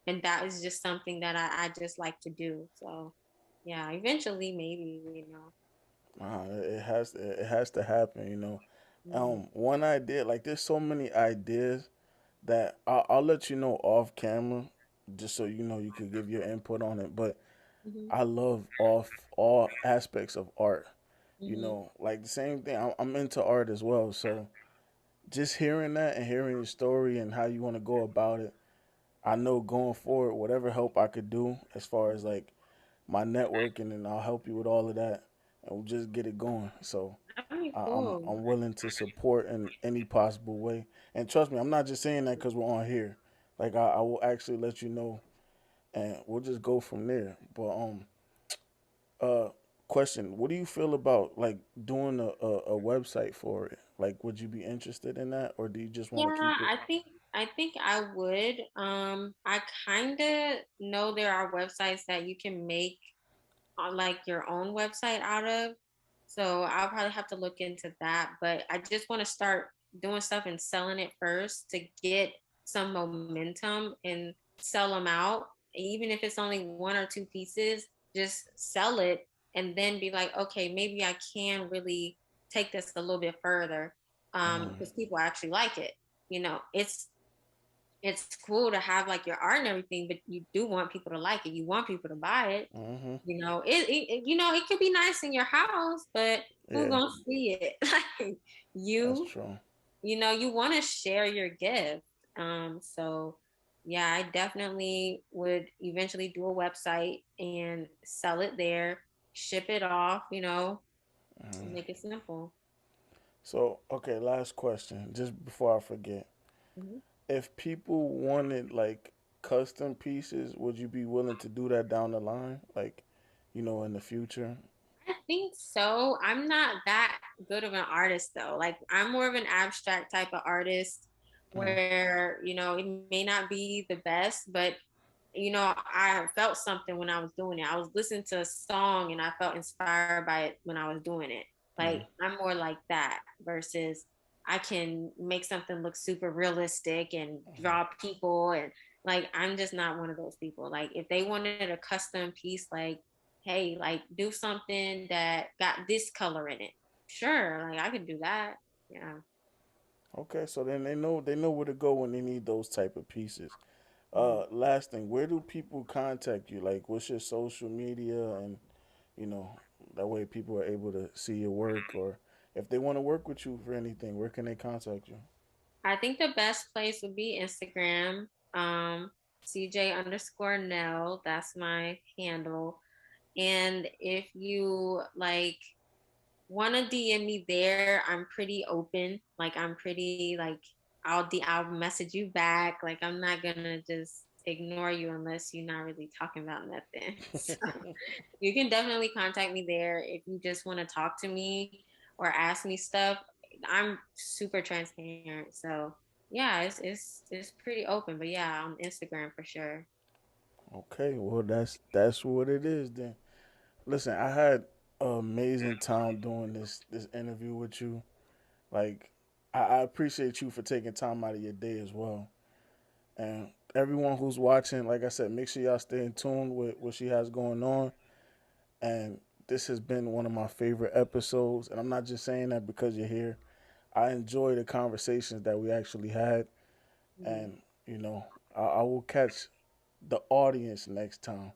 And that is just something that I just like to do. So yeah, eventually maybe. It has to happen. Mhm. One idea, like there's so many ideas that I'll let you know off camera, just so you could give your input on it. But Mhm. I love all aspects of art. Mhm. Like the same thing. I'm into art as well, so just hearing that and hearing your story and how you want to go about it, I know going forward, whatever help I could do as far as like my networking, and I'll help you with all of that, and we'll just get it going. So That'd be I'm cool. I'm willing to support in any possible way. And trust me, I'm not just saying that because we're on here. Like I will actually let you know, and we'll just go from there. But uh, question: what do you feel about like doing a website for it? Like, would you be interested in that, or do you just want Yeah, to keep it? I think I would. I kind of know there are websites that you can make on like your own website out of. So I'll probably have to look into that. But I just want to start doing stuff and selling it first to get some momentum and sell them out. Even if it's only one or two pieces, just sell it and then be like, okay, maybe I can really take this a little bit further Mm-hmm. because people actually like it. It's cool to have like your art and everything, but you do want people to like it. You want people to buy it. Mm-hmm. It could be nice in your house, but who Yeah, gonna see it? Like that's you, true. you want to share your gift. So yeah, I definitely would eventually do a website and sell it there, ship it off, Mm-hmm. make it simple. So, okay, last question, just before I forget. Mhm. If people wanted like custom pieces, would you be willing to do that down the line? Like, in the future? I think so. I'm not that good of an artist though. Like I'm more of an abstract type of artist Mm-hmm. where, it may not be the best, but I felt something when I was doing it. I was listening to a song and I felt inspired by it when I was doing it. Like I'm more like that versus I can make something look super realistic and draw people and like I'm just not one of those people. Like if they wanted a custom piece, like, hey, like do something that got this color in it. Sure, like I could do that. Yeah. Okay, so then they know where to go when they need those type of pieces. Mhm. Last thing, where do people contact you? Like, what's your social media, and you know that way people are able to see your work, or if they want to work with you for anything, where can they contact you? I think the best place would be Instagram. CJ underscore Nell. That's my handle. And if you like want to DM me there, I'm pretty open. Like I'm pretty like I'll message you back. Like I'm not gonna just ignore you unless you're not really talking about nothing. So you can definitely contact me there if you just want to talk to me or ask me stuff. I'm super transparent. So yeah, it's pretty open. But yeah, on Instagram for sure. Okay, well that's what it is then. Listen, I had an amazing time doing this interview with you. Like, I appreciate you for taking time out of your day as well. And everyone who's watching, like I said, make sure y'all stay in tune with what she has going on. And this has been one of my favorite episodes. And I'm not just saying that because you're here. I enjoy the conversations that we actually had. Mhm. And, I will catch the audience next time.